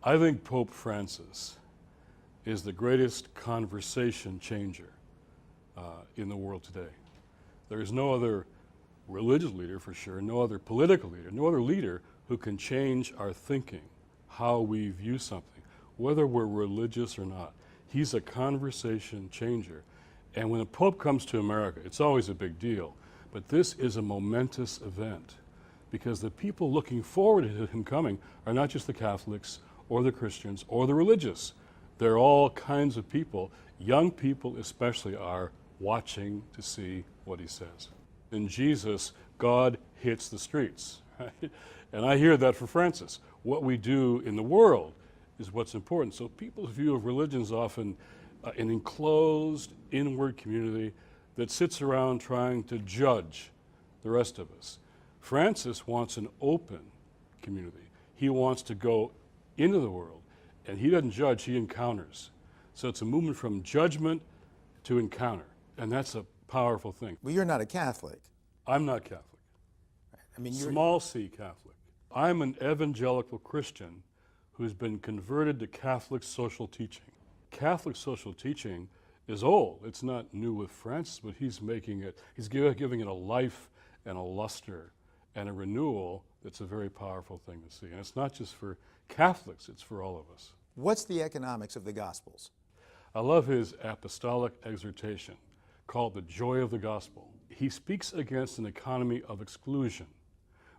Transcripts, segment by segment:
I think Pope Francis is the greatest conversation changer in the world today. There is no other religious leader, for sure, no other political leader, no other leader who can change our thinking, how we view something, whether we're religious or not. He's a conversation changer. And when a Pope comes to America, it's always a big deal. But this is a momentous event because the people looking forward to him coming are not just the Catholics or the Christians or the religious. They're all kinds of people. Young people especially are watching to see what he says. In Jesus, God hits the streets. Right? And I hear that from Francis. What we do in the world is what's important. So people's view of religion is often an enclosed, inward community that sits around trying to judge the rest of us. Francis wants an open community. He wants to go into the world, and he doesn't judge, he encounters. So it's a movement from judgment to encounter, and that's a powerful thing. Well, you're not a Catholic. I'm not Catholic. I mean, Small c Catholic. I'm an evangelical Christian who's been converted to Catholic social teaching. Catholic social teaching is old. It's not new with Francis, but he's making it, he's giving it a life and a luster and a renewal that's a very powerful thing to see. And it's not just for Catholics, it's for all of us. What's the economics of the Gospels? I love his apostolic exhortation called the joy of the gospel. He speaks against an economy of exclusion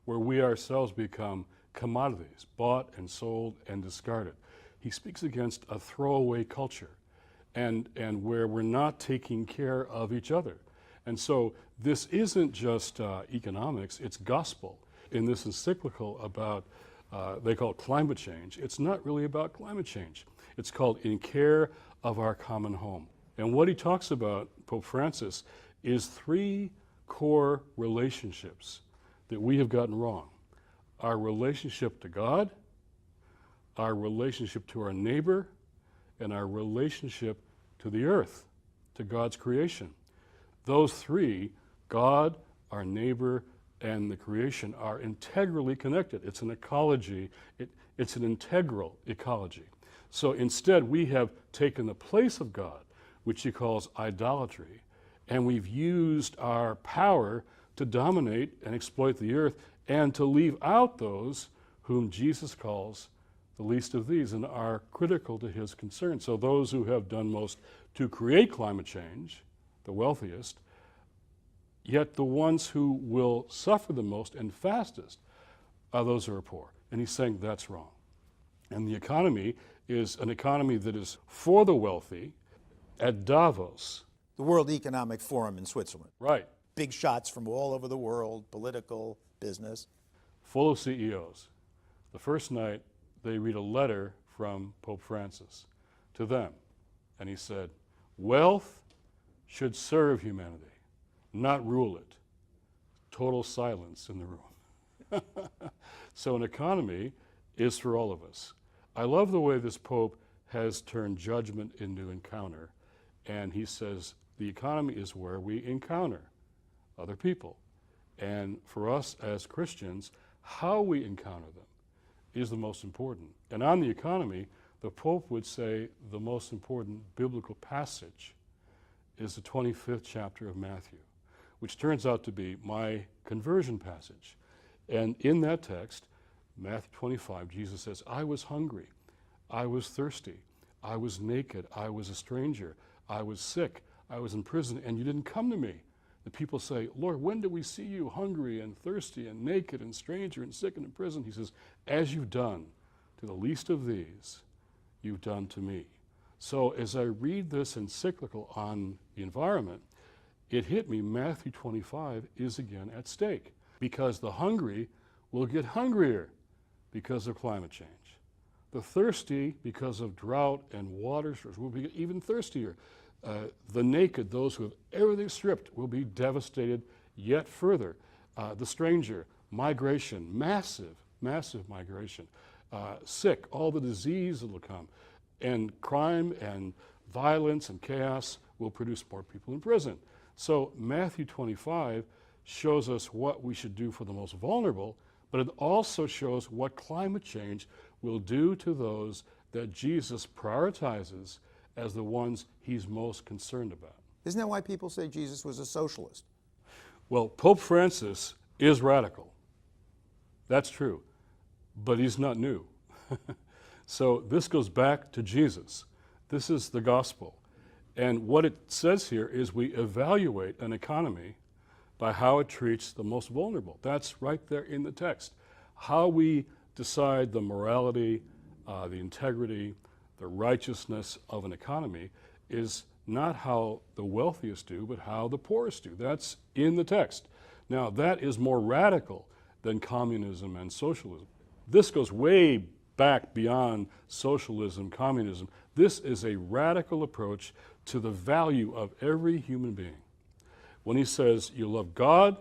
where we ourselves become commodities, bought and sold and discarded. He speaks against a throwaway culture and where we're not taking care of each other. And so this isn't just economics, it's gospel. In this encyclical about, they call it climate change, it's not really about climate change. It's called In Care of Our Common Home. And what he talks about, Pope Francis, is three core relationships that we have gotten wrong. Our relationship to God, our relationship to our neighbor, and our relationship to the earth, to God's creation. Those three, God, our neighbor, and the creation, are integrally connected. It's an ecology, it's an integral ecology. So instead, we have taken the place of God, which he calls idolatry, and we've used our power to dominate and exploit the earth and to leave out those whom Jesus calls the least of these and are critical to his concern. So those who have done most to create climate change, the wealthiest, yet the ones who will suffer the most and fastest are those who are poor. And he's saying that's wrong. And the economy is an economy that is for the wealthy at Davos. The World Economic Forum in Switzerland. Right. Big shots from all over the world, political, business. Full of CEOs. The first night, they read a letter from Pope Francis to them. And he said, wealth should serve humanity, not rule it. Total silence in the room. So an economy is for all of us. I love the way this Pope has turned judgment into encounter. And he says the economy is where we encounter other people. And for us as Christians, how we encounter them is the most important. And on the economy, the Pope would say the most important biblical passage is the 25th chapter of Matthew, which turns out to be my conversion passage. And in that text, Matthew 25, Jesus says, I was hungry, I was thirsty, I was naked, I was a stranger, I was sick, I was in prison, and you didn't come to me. The people say, Lord, when did we see you hungry and thirsty and naked and stranger and sick and in prison? He says, as you've done to the least of these, you've done to me. So as I read this encyclical on the environment, it hit me, Matthew 25 is again at stake because the hungry will get hungrier because of climate change. The thirsty, because of drought and water shortage, will be even thirstier. The naked, those who have everything stripped, will be devastated yet further. The stranger, migration, massive migration. Sick, all the disease that will come. And crime and violence and chaos will produce more people in prison. So Matthew 25 shows us what we should do for the most vulnerable, but it also shows what climate change will do to those that Jesus prioritizes as the ones he's most concerned about. Isn't that why people say Jesus was a socialist? Well, Pope Francis is radical. That's true. But he's not new. So this goes back to Jesus. This is the gospel. And what it says here is we evaluate an economy by how it treats the most vulnerable. That's right there in the text. How we decide the morality, the integrity, the righteousness of an economy is not how the wealthiest do, but how the poorest do. That's in the text. Now, that is more radical than communism and socialism. This goes way back beyond socialism, communism. This is a radical approach to the value of every human being. When he says you love God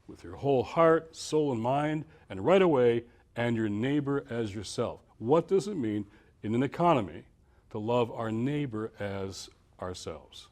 with your whole heart, soul, and mind, and right away, and your neighbor as yourself. What does it mean in an economy to love our neighbor as ourselves?